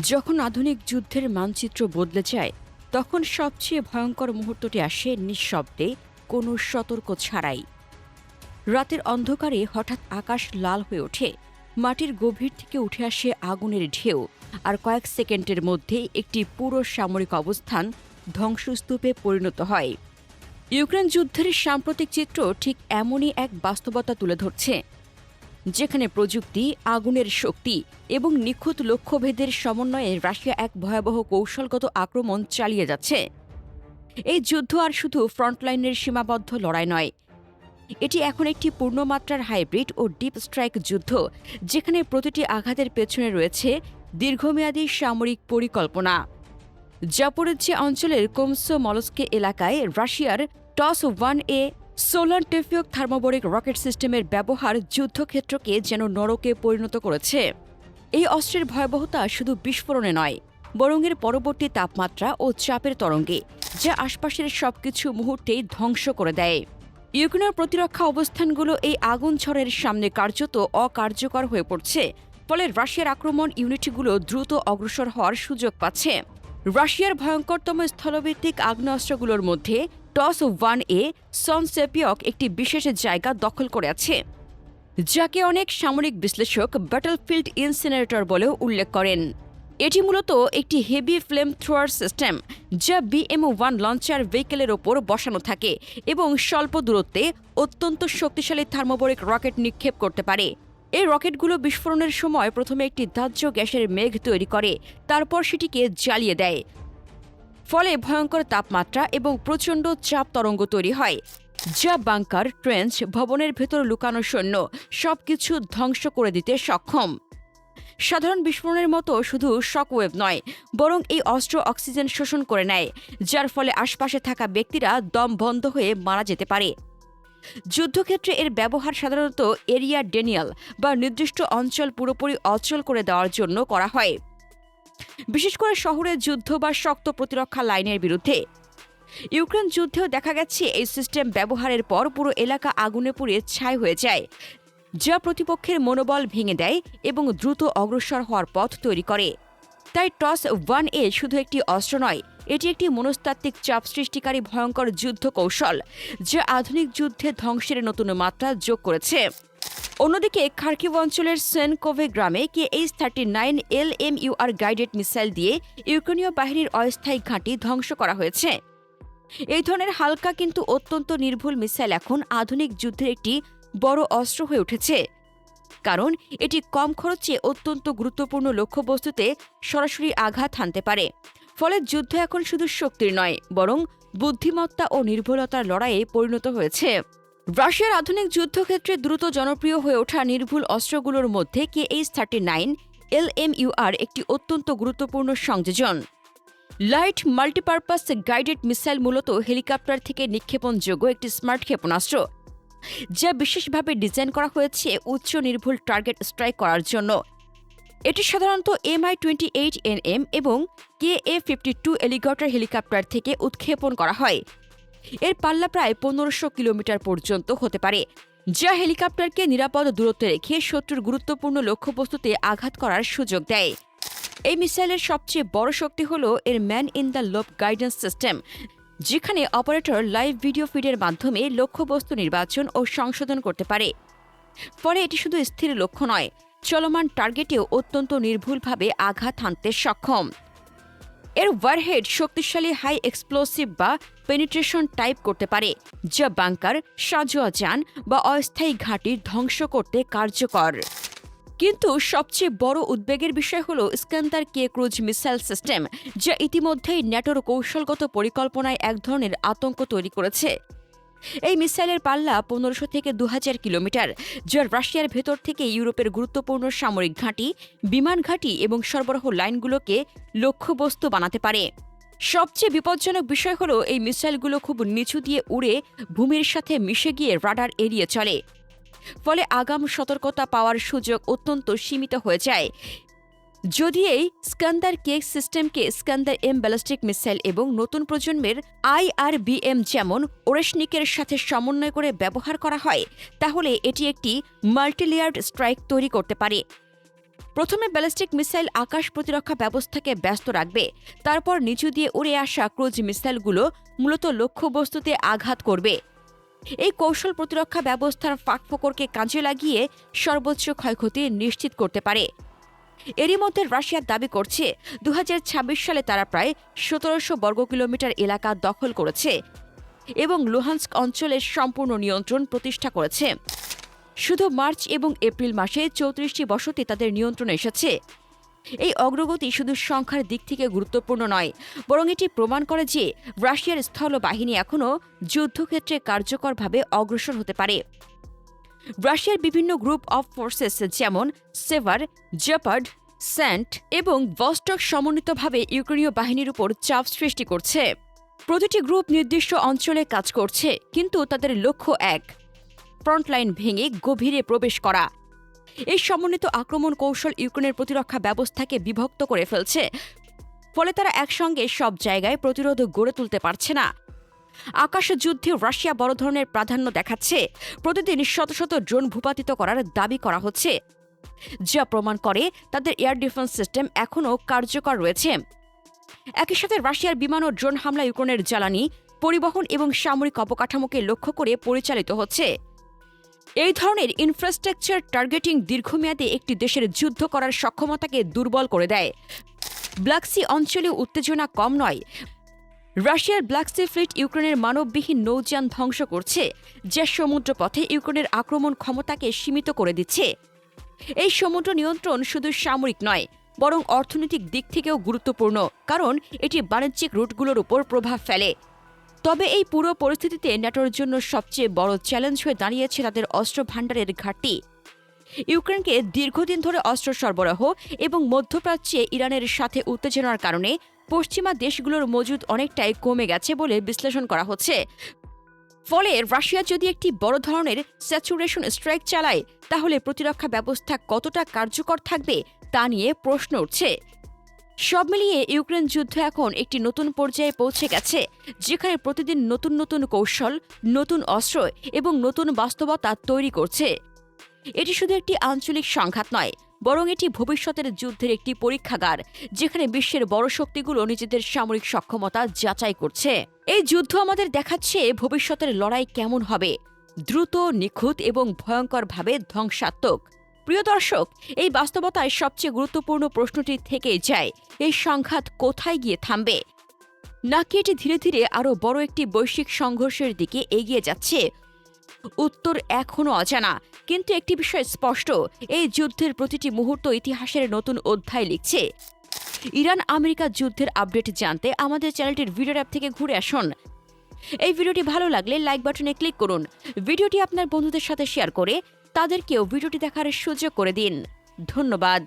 যখন আধুনিক যুদ্ধের মানচিত্র বদলে যায় তখন সবচেয়ে ভয়ঙ্কর মুহূর্তটি আসে নিঃশব্দে, কোনো সতর্ক ছাড়াই। রাতের অন্ধকারে হঠাৎ আকাশ লাল হয়ে ওঠে, মাটির গভীর থেকে উঠে আসে আগুনের ঢেউ, আর কয়েক সেকেন্ডের মধ্যেই একটি পুরো সামরিক অবস্থান ধ্বংসস্তূপে পরিণত হয়। ইউক্রেন যুদ্ধের সাম্প্রতিক চিত্র ঠিক এমনই এক বাস্তবতা তুলে ধরছে, যেখানে প্রযুক্তি, আগুনের শক্তি এবং নিখুঁত লক্ষ্যভেদের সমন্বয়ে রাশিয়া এক ভয়াবহ কৌশলগত আক্রমণ চালিয়ে যাচ্ছে। এই যুদ্ধ আর শুধু ফ্রন্টলাইনের সীমাবদ্ধ লড়াই নয়, এটি এখন একটি পূর্ণমাত্রার হাইব্রিড ও ডিপ স্ট্রাইক যুদ্ধ, যেখানে প্রতিটি আঘাতের পেছনে রয়েছে দীর্ঘমেয়াদী সামরিক পরিকল্পনা। জাপোরিজ্জিয়া অঞ্চলের কোমসো-মলস্কে এলাকায় রাশিয়ার টস-1A সোলার-টেফিওক থার্মোবরিক রকেট সিস্টেমের ব্যবহার যুদ্ধক্ষেত্রকে যেন নরকে পরিণত করেছে। এই অস্ত্রের ভয়াবহতা শুধু বিস্ফোরণে নয়, বরং এর পরবর্তী তাপমাত্রা ও চাপের তরঙ্গে, যা আশপাশের সবকিছু মুহূর্তেই ধ্বংস করে দেয়। ইউক্রেনের প্রতিরক্ষা অবস্থানগুলো এই আগুন ঝড়ের সামনে কার্যত অকার্যকর হয়ে পড়ছে, ফলে রাশিয়ার আক্রমণ ইউনিটগুলো দ্রুত অগ্রসর হওয়ার সুযোগ পাচ্ছে। রাশিয়ার ভয়ঙ্করতম স্থলভিত্তিক আগ্নেয়াস্ত্রগুলোর মধ্যে টস-1A সনসেপিয়ক একটি বিশেষ জায়গা দখল করে আছে, যাকে অনেক সামরিক বিশ্লেষক ব্যাটলফিল্ড ইনসিনারেটর বলেও উল্লেখ করেন। এটি মূলত একটি হেভি ফ্লেম থ্রোয়ার সিস্টেম, যা BM-1 লঞ্চার ভেহিকেলের ওপর বসানো থাকে এবং স্বল্প দূরত্বে অত্যন্ত শক্তিশালী থার্মোবরিক রকেট নিক্ষেপ করতে পারে। এই রকেটগুলো বিস্ফোরণের সময় প্রথমে একটি দাহ্য গ্যাসের মেঘ তৈরি করে, তারপর সেটিকে জ্বালিয়ে দেয়। ফলে ভয়ঙ্কর তাপমাত্রা এবং প্রচণ্ড চাপ তরঙ্গ তৈরি হয়, যা বাংকার, ট্রেঞ্চ, ভবনের ভেতর লুকানো সৈন্য সবকিছু ধ্বংস করে দিতে সক্ষম। সাধারণ বিস্ফোরণের মতো শুধু শকওয়েভ নয়, বরং এই অস্ত্র অক্সিজেন শোষণ করে নেয়, যার ফলে আশপাশে থাকা ব্যক্তিরা দম বন্ধ হয়ে মারা যেতে পারে। যুদ্ধক্ষেত্রে এর ব্যবহার সাধারণত এরিয়া ডেনিয়াল বা নির্দিষ্ট অঞ্চল পুরোপুরি অচল করে দেওয়ার জন্য করা হয়, বিশেষ করে শহরে যুদ্ধ বা শক্ত প্রতিরক্ষা লাইনের বিরুদ্ধে। ইউক্রেন যুদ্ধেও দেখা গেছে এই সিস্টেম ব্যবহারের পর পুরো এলাকা আগুনে পুড়ে ছাই হয়ে যায়, যা প্রতিপক্ষের মনোবল ভেঙে দেয় এবং দ্রুত অগ্রসর হওয়ার পথ তৈরি করে। তাই টস-1A শুধু একটি অস্ত্র নয়, এটি একটি মনস্তাত্ত্বিক চাপ সৃষ্টিকারী ভয়ঙ্কর যুদ্ধ কৌশল, যা আধুনিক যুদ্ধে ধ্বংসের নতুন মাত্রা যোগ করেছে। অন্যদিকে খার্কিভ অঞ্চলের সেনকোভে গ্রামে KH-39 LMUR গাইডেড মিসাইল দিয়ে ইউক্রেনীয় বাহিনীর অস্থায়ী ঘাঁটি ধ্বংস করা হয়েছে। এই ধরনের হালকা কিন্তু অত্যন্ত নির্ভুল মিসাইল এখন আধুনিক যুদ্ধের একটি বড় অস্ত্র হয়ে উঠেছে, কারণ এটি কম খরচে অত্যন্ত গুরুত্বপূর্ণ লক্ষ্যবস্তুতে সরাসরি আঘাত হানতে পারে। ফলে যুদ্ধ এখন শুধু শক্তির নয়, বরং বুদ্ধিমত্তা ও নির্ভুলতার লড়াইয়ে পরিণত হয়েছে। রাশিয়ার আধুনিক যুদ্ধক্ষেত্রে দ্রুত জনপ্রিয় হয়ে ওঠা নির্ভুল অস্ত্রগুলোর মধ্যে KH-39 LMUR একটি অত্যন্ত গুরুত্বপূর্ণ সংযোজন। লাইট মাল্টিপারপাস গাইডেড মিসাইল মূলত হেলিকপ্টার থেকে নিক্ষেপণযোগ্য একটি স্মার্ট ক্ষেপণাস্ত্র, যা বিশেষভাবে ডিজাইন করা হয়েছে উচ্চ নির্ভুল টার্গেট স্ট্রাইক করার জন্য। এটি সাধারণত Mi-28NM এবং Ka-52 এলিগেটর হেলিকপ্টার থেকে উৎক্ষেপণ করা হয়। এর পাল্লা প্রায় 1500 কিলোমিটার পর্যন্ত হতে পারে, যা হেলিকপ্টারকে নিরাপদ দূরত্বে রেখে শত্রুর গুরুত্বপূর্ণ লক্ষ্যবস্তুতে আঘাত করার সুযোগ দেয়। এই মিসাইলের সবচেয়ে বড় শক্তি হল এর ম্যান ইন দ্য লোপ গাইডেন্স সিস্টেম, যেখানে অপারেটর লাইভ ভিডিও ফিডের মাধ্যমে লক্ষ্যবস্তু নির্বাচন ও সংশোধন করতে পারে। ফলে এটি শুধু স্থির লক্ষ্য নয়, চলমান টার্গেটেও অত্যন্ত নির্ভুলভাবে আঘাত হানতে সক্ষম। এর ওয়ারহেড শক্তিশালী হাই এক্সপ্লোসিভ বা পেনিট্রেশন টাইপ করতে পারে, যা বাংকার, সাঁজোয়া যান বা অস্থায়ী ঘাঁটি ধ্বংস করতে কার্যকর। কিন্তু সবচেয়ে বড় উদ্বেগের বিষয় হল ইস্কান্দার-K ক্রুজ মিসাইল সিস্টেম, যা ইতিমধ্যেই ন্যাটোর কৌশলগত পরিকল্পনায় এক ধরনের আতঙ্ক তৈরি করেছে। এই মিসাইলের পাল্লা 1500 থেকে 2000 কিলোমিটার, যা রাশিয়ার ভেতর থেকে ইউরোপের গুরুত্বপূর্ণ সামরিক ঘাঁটি, বিমান ঘাঁটি এবং সরবরাহ লাইনগুলোকে লক্ষ্যবস্তু বানাতে পারে। সবচেয়ে বিপজ্জনক বিষয় হল এই মিসাইলগুলো খুব নিচু দিয়ে উড়ে ভূমির সাথে মিশে গিয়ে রাডার এড়িয়ে চলে। ফলে আগাম সতর্কতা পাওয়ার সুযোগ অত্যন্ত সীমিত হয়ে যায়। যদি এই স্কান্দার-K সিস্টেমকে স্কান্দার-M ব্যালিস্টিক মিসাইল এবং নতুন প্রজন্মের IRBM যেমন ওরেশনিকের সাথে সমন্বয় করে ব্যবহার করা হয়, তাহলে এটি একটি মাল্টিলেয়ার্ড স্ট্রাইক তৈরি করতে পারে। প্রথমে ব্যালিস্টিক মিসাইল আকাশ প্রতিরক্ষা ব্যবস্থাকে ব্যস্ত রাখবে, তারপর নিচু দিয়ে উড়ে আসা ক্রুজ মিসাইলগুলো মূলত লক্ষ্যবস্তুতে আঘাত করবে। এই কৌশল প্রতিরক্ষা ব্যবস্থার ফাঁকফোকরকে কাজে লাগিয়ে সর্বোচ্চ ক্ষয়ক্ষতি নিশ্চিত করতে পারে। এরই মধ্যে রাশিয়া দাবি করছে 2026 সালে তারা প্রায় 1700 বর্গ কিলোমিটার এলাকা দখল করেছে এবং লুহান্স্ক অঞ্চলের সম্পূর্ণ নিয়ন্ত্রণ প্রতিষ্ঠা করেছে। শুধু মার্চ এবং এপ্রিল মাসে 34টি বসতি তাদের নিয়ন্ত্রণে এসেছে। এই অগ্রগতি শুধু সংখ্যার দিক থেকে গুরুত্বপূর্ণ নয়, বরং এটি প্রমাণ করে যে রাশিয়ার স্থলবাহিনী এখনও যুদ্ধক্ষেত্রে কার্যকরভাবে অগ্রসর হতে পারে। রাশিয়ার বিভিন্ন গ্রুপ অফ ফোর্সেস যেমন সেভার, জেপার্ড, স্যান্ট এবং ভস্টক সমন্বিতভাবে ইউক্রেনীয় বাহিনীর উপর চাপ সৃষ্টি করছে। প্রতিটি গ্রুপ নির্দিষ্ট অঞ্চলে কাজ করছে, কিন্তু তাদের লক্ষ্য এক: ফ্রন্টলাইন ভেঙে গভীরে প্রবেশ করা। এই সমন্বিত আক্রমণ কৌশল ইউক্রেনের প্রতিরক্ষা ব্যবস্থাকে বিভক্ত করে ফেলছে, ফলে তারা একসঙ্গে সব জায়গায় প্রতিরোধ গড়ে তুলতে পারছে না। আকাশ যুদ্ধে রাশিয়া বড় ধরনের প্রাধান্য দেখাচ্ছে, প্রতিদিন শত শত ড্রোন ভূপাতিত করার দাবি করা হচ্ছে, যা প্রমাণ করে তাদের এয়ার ডিফেন্স সিস্টেম এখনও কার্যকর রয়েছে। একই সাথে রাশিয়ার বিমান ও ড্রোন হামলা ইউক্রেনের জ্বালানি, পরিবহন এবং সামরিক অবকাঠামোকে লক্ষ্য করে পরিচালিত হচ্ছে। এই ধরনের ইনফ্রাস্ট্রাকচার টার্গেটিং দীর্ঘমেয়াদে একটি দেশের যুদ্ধ করার সক্ষমতাকে দুর্বল করে দেয়। ব্ল্যাক সি অঞ্চলে উত্তেজনা কম নয়। রাশিয়ার ব্ল্যাক সি ফ্লিট ইউক্রেনের মানববিহীন নৌযান ধ্বংস করছে, যা সমুদ্রপথে ইউক্রেনের আক্রমণ ক্ষমতাকে সীমিত করে দিচ্ছে। এই সমুদ্র নিয়ন্ত্রণ শুধু সামরিক নয়, বরং অর্থনৈতিক দিক থেকেও গুরুত্বপূর্ণ, কারণ এটি বাণিজ্যিক রুটগুলোর উপর প্রভাব ফেলে। তবে এই পুরো পরিস্থিতিতে ন্যাটোর জন্য সবচেয়ে বড় চ্যালেঞ্জ হয়ে দাঁড়িয়েছে তাদের অস্ত্র ভাণ্ডারের ঘাটতি। ইউক্রেনকে দীর্ঘদিন ধরে অস্ত্র সরবরাহ এবং মধ্যপ্রাচ্যে ইরানের সাথে উত্তেজনার কারণে পশ্চিমা দেশগুলোর মজুদ অনেকটাই কমে গেছে বলে বিশ্লেষণ করা হচ্ছে। ফলে রাশিয়া যদি একটি বড় ধরনের স্যাচুরেশন স্ট্রাইক চালায়, তাহলে প্রতিরক্ষা ব্যবস্থা কতটা কার্যকর থাকবে তা নিয়ে প্রশ্ন উঠছে। সব মিলিয়ে ইউক্রেন যুদ্ধ এখন একটি নতুন পর্যায়ে পৌঁছে গেছে, যেখানে প্রতিদিন নতুন নতুন কৌশল, নতুন অস্ত্র এবং নতুন বাস্তবতা তৈরি করছে। এটি শুধু একটি আঞ্চলিক সংঘাত নয়, বরং এটি ভবিষ্যতের যুদ্ধের একটি পরীক্ষাগার, যেখানে বিশ্বের বড় শক্তিগুলো নিজেদের সামরিক সক্ষমতা যাচাই করছে। এই যুদ্ধ আমাদের দেখাচ্ছে ভবিষ্যতের লড়াই কেমন হবে: দ্রুত, নিখুঁত এবং ভয়ঙ্করভাবে ধ্বংসাত্মক। প্রিয় দর্শক, এই বাস্তবতায় সবচেয়ে গুরুত্বপূর্ণ প্রশ্নটি থেকেই যায়, এই সংঘাত কোথায় গিয়ে থামবে? নাকি এটি ধীরে ধীরে আরও বড় একটি বৈশ্বিক সংঘর্ষের দিকে এগিয়ে যাচ্ছে? উত্তর এখনও অজানা, কিন্তু একটি বিষয় স্পষ্ট: এই যুদ্ধের প্রতিটি মুহূর্ত ইতিহাসের নতুন অধ্যায় লিখছে। ইরান আমেরিকা যুদ্ধের আপডেট জানতে আমাদের চ্যানেলটির ভিডিও অ্যাপ থেকে ঘুরে আসুন। এই ভিডিওটি ভালো লাগলে লাইক বাটনে ক্লিক করুন। ভিডিওটি আপনার বন্ধুদের সাথে শেয়ার করে তাদেরকেও ভিডিওটি দেখার সুযোগ করে দিন। ধন্যবাদ।